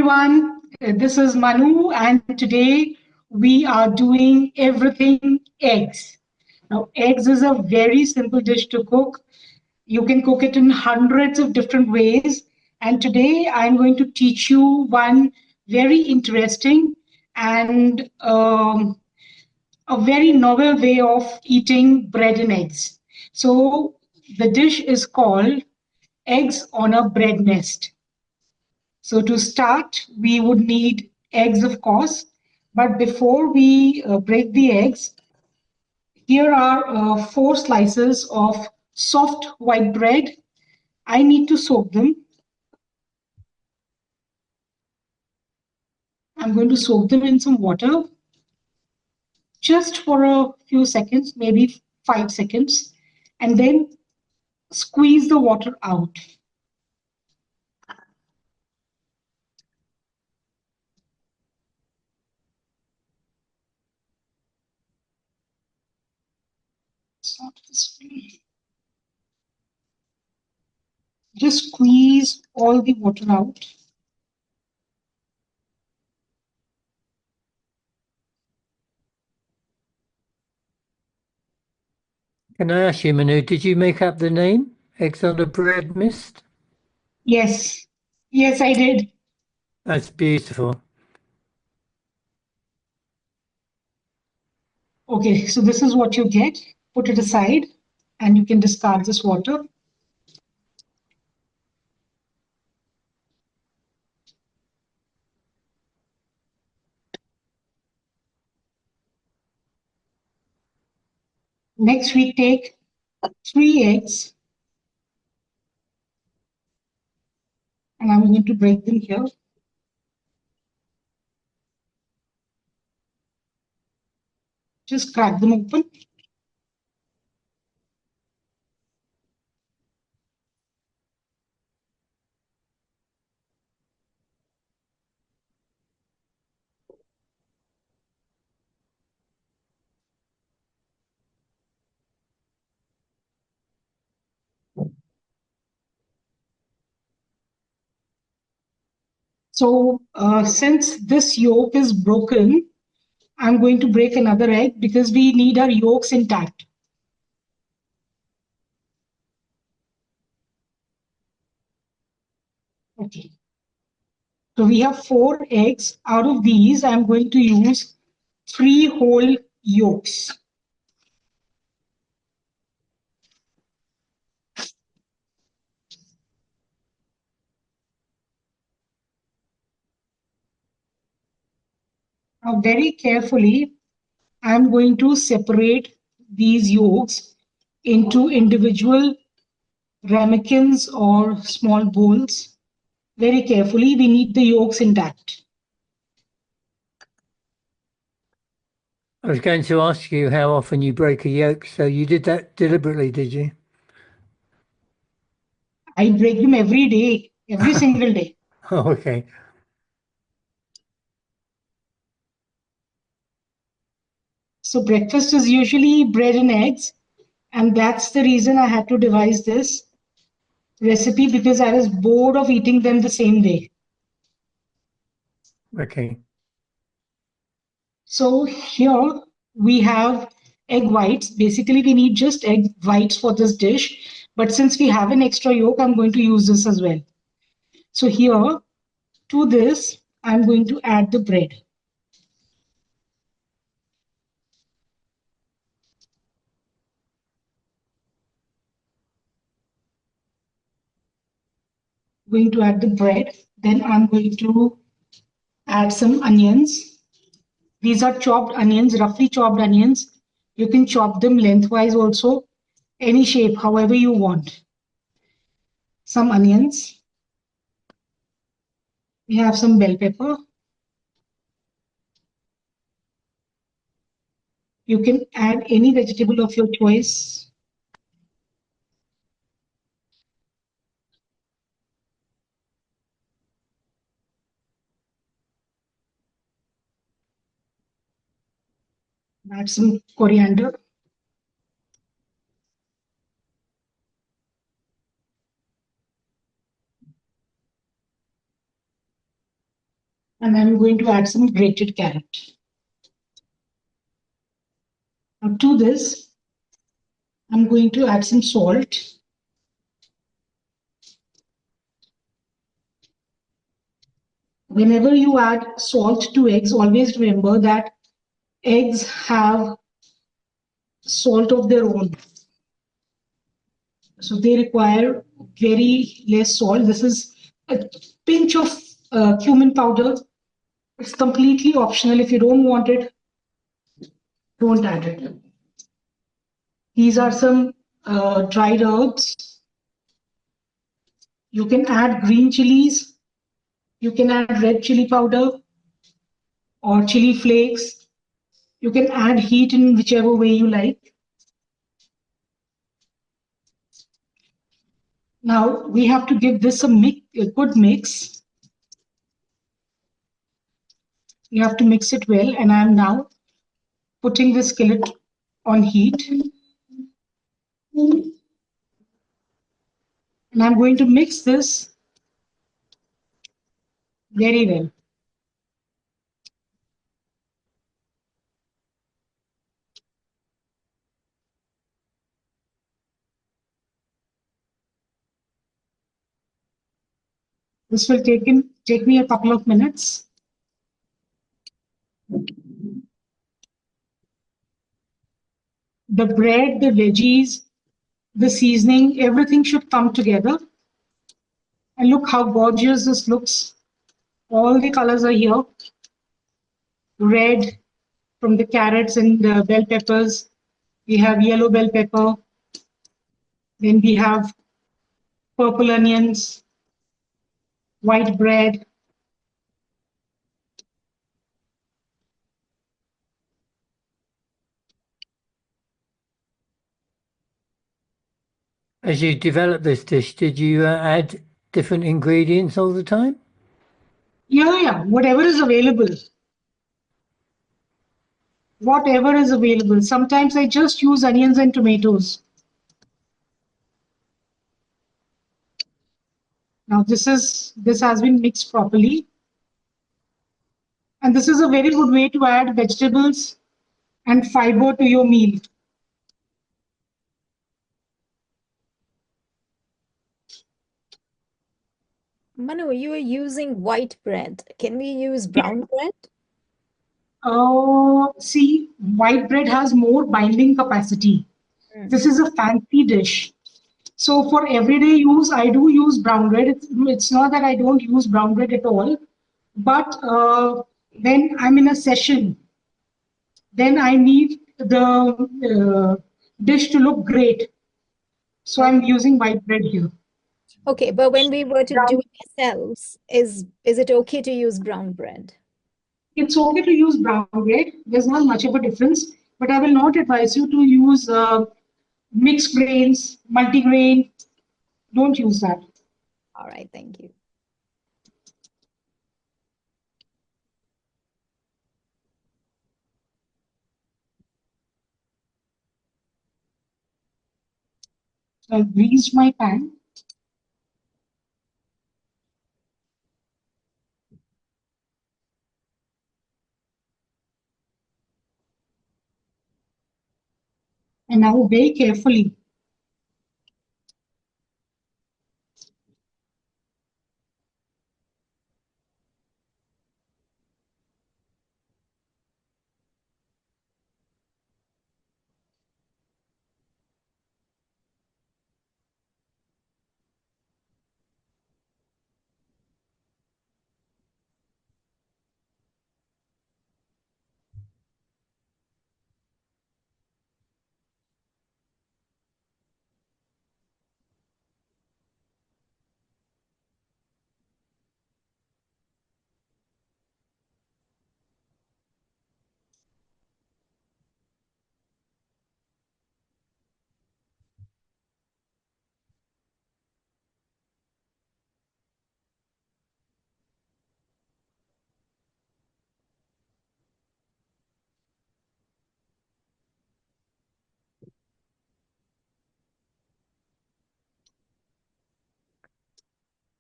everyone. This is Manu, and today we are doing everything eggs. Now, eggs is a very simple dish to cook. You can cook it in hundreds of different ways. And today I'm going to teach you one very interesting and a very novel way of eating bread and eggs. So, the dish is called eggs on a bread nest. So to start, we would need eggs, of course. But before we break the eggs, here are four slices of soft white bread. I need to soak them. I'm going to soak them in some water just for a few seconds, maybe 5 seconds, and then squeeze the water out. It's not this way. Just squeeze all the water out. Can I ask you, Manu, did you make up the name? Eggs on a bread mist? Yes, yes, I did. That's beautiful. Okay, so this is what you get. Put it aside and you can discard this water. Next, we take 3 eggs and I'm going to break them here. Just crack them open. So since this yolk is broken, I'm going to break another egg because we need our yolks intact. Okay. So we have 4 eggs. Out of these, I'm going to use 3 whole yolks. Now, very carefully, I'm going to separate these yolks into individual ramekins or small bowls. Very carefully, we need the yolks intact. I was going to ask you how often you break a yolk, so you did that deliberately, did you? I break them every day, every single day. Oh, okay. So breakfast is usually bread and eggs, and that's the reason I had to devise this recipe because I was bored of eating them the same way. Okay. So here we have egg whites. Basically, we need just egg whites for this dish. But since we have an extra yolk, I'm going to use this as well. So here, to this, I'm going to add the bread. Going to add the bread. Then I'm going to add some onions. These are chopped onions, roughly chopped onions. You can chop them lengthwise also, any shape, however you want. Some onions. We have some bell pepper. You can add any vegetable of your choice. Add some coriander. And I'm going to add some grated carrot. Now to this, I'm going to add some salt. Whenever you add salt to eggs, always remember that eggs have salt of their own. So they require very less salt. This is a pinch of cumin powder. It's completely optional. If you don't want it, don't add it. These are some dried herbs. You can add green chilies. You can add red chili powder or chili flakes. You can add heat in whichever way you like. Now we have to give this a good mix. You have to mix it well, and I'm now putting the skillet on heat, and I'm going to mix this very well. This will take me a couple of minutes. The bread, the veggies, the seasoning, everything should come together. And look how gorgeous this looks. All the colors are here. Red from the carrots and the bell peppers. We have yellow bell pepper. Then we have purple onions, white bread. As you developed this dish, did you add different ingredients all the time? Yeah, whatever is available. Whatever is available. Sometimes I just use onions and tomatoes. Now this has been mixed properly. And this is a very good way to add vegetables and fiber to your meal. Manu, you are using white bread. Can we use brown bread? See, white bread has more binding capacity. This is a fancy dish. So for everyday use, I do use brown bread. It's not that I don't use brown bread at all, but when I'm in a session, then I need the dish to look great. So I'm using white bread here. Okay, but when we were to do Brown, it ourselves, is it okay to use brown bread? it's okay to use brown bread. There's not much of a difference, but I will not advise you to use mixed grains, multigrain. Don't use that. All right, thank you. So I've greased my pan. And now very carefully,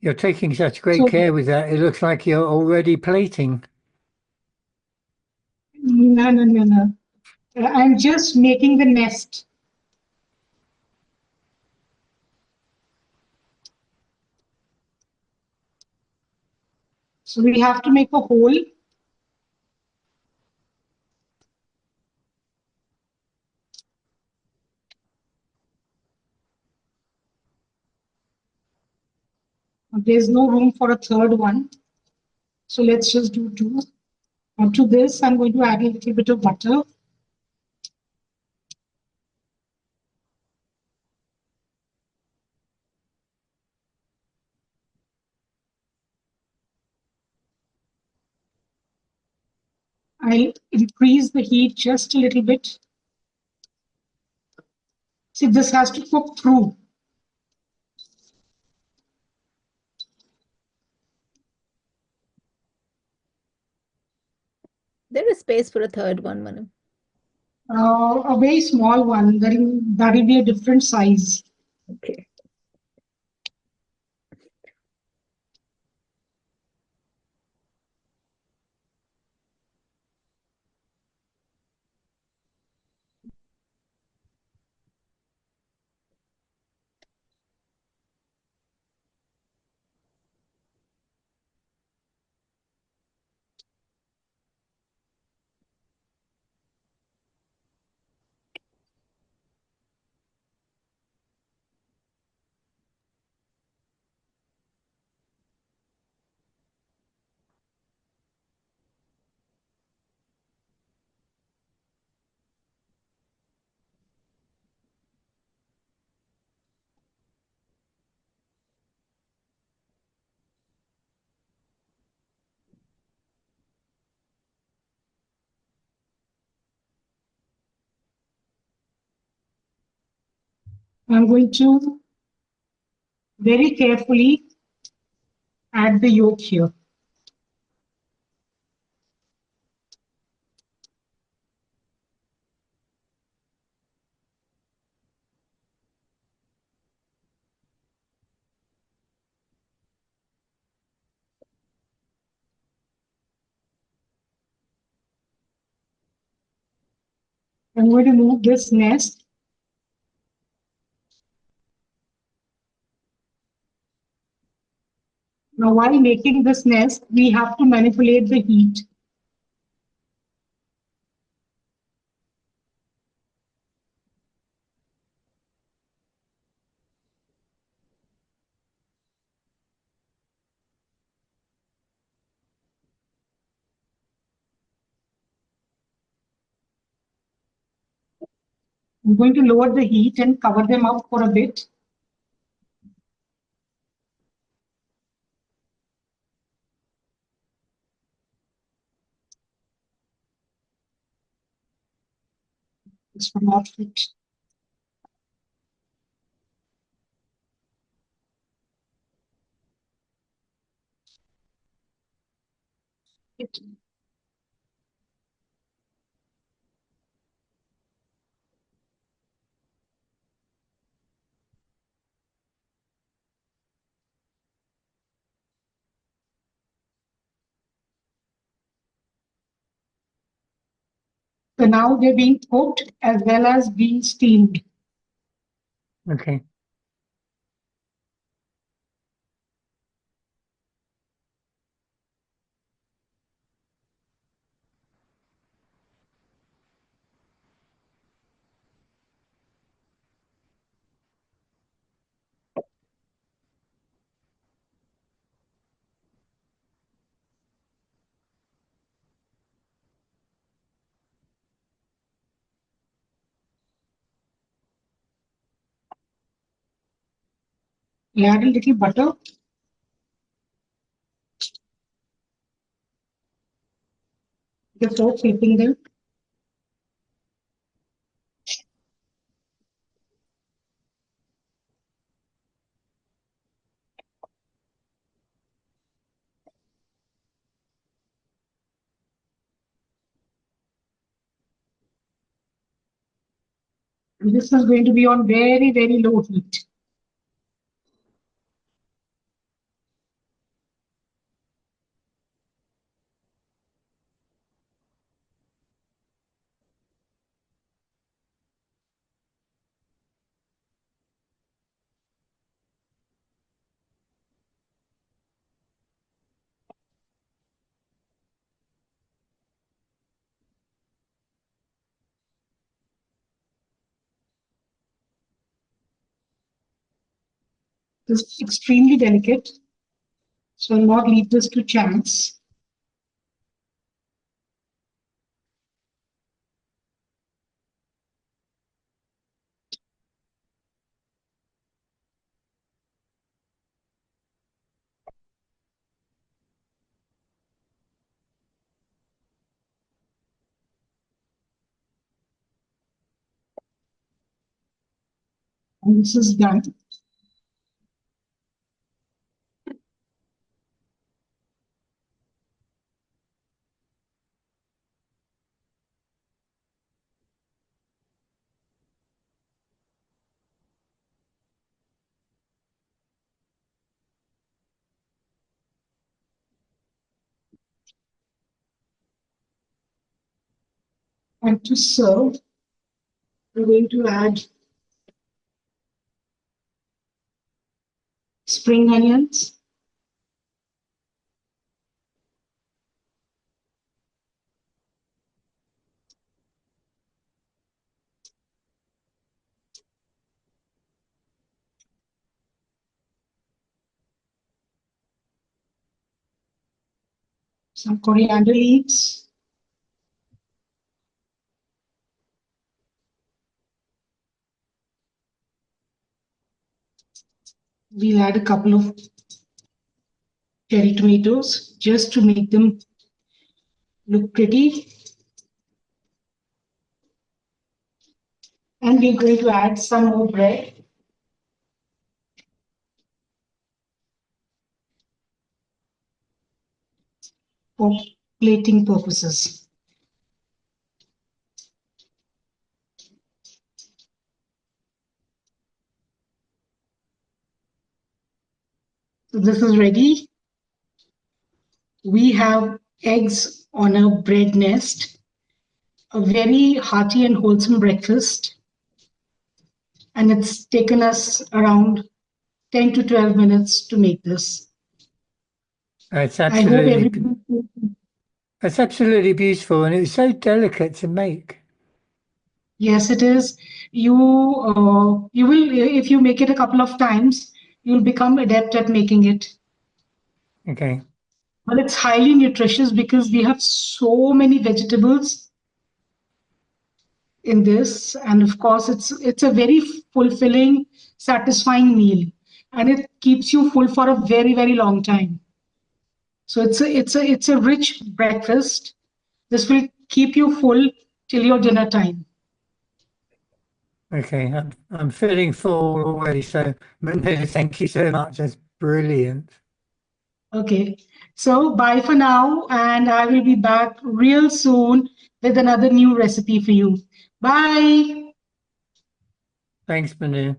You're taking such great So care with that. It looks like you're already plating. no, no, no, no. I'm just making the nest. So we have to make a hole. There's no room for a third one. So let's just do two. Now to this, I'm going to add a little bit of butter. I'll increase the heat just a little bit. See, this has to cook through. There is space for a third one, Manu. A very small one, that'll be a different size. Okay. I'm going to very carefully add the yolk here. I'm going to move this nest. Now, while making this nest, we have to manipulate the heat. I'm going to lower the heat and cover them up for a bit. This will not fit. So now they're being cooked as well as being steamed. Okay. You add a little butter. Before flipping them. And this is going to be on very, very low heat. is extremely delicate, so I'll not leave this to chance. And this is done. And to serve, we're going to add spring onions, some coriander leaves, we'll add a couple of cherry tomatoes just to make them look pretty. And we're going to add some more bread for plating purposes. So this is ready. We have eggs on a bread nest, a very hearty and wholesome breakfast. And it's taken us around 10 to 12 minutes to make this. It's I hope absolutely, everyone. it's absolutely beautiful, and it's so delicate to make. Yes, it is. You will, if you make it a couple of times, you'll become adept at making it. Okay. But it's highly nutritious because we have so many vegetables in this, and of course, it's a very fulfilling, satisfying meal, and it keeps you full for a very, very long time. So it's a rich breakfast. This will keep you full till your dinner time. Okay, I'm feeling full already. So, Manu, thank you so much. That's brilliant. Okay, so bye for now, and I will be back real soon with another new recipe for you. Bye. Thanks, Manu.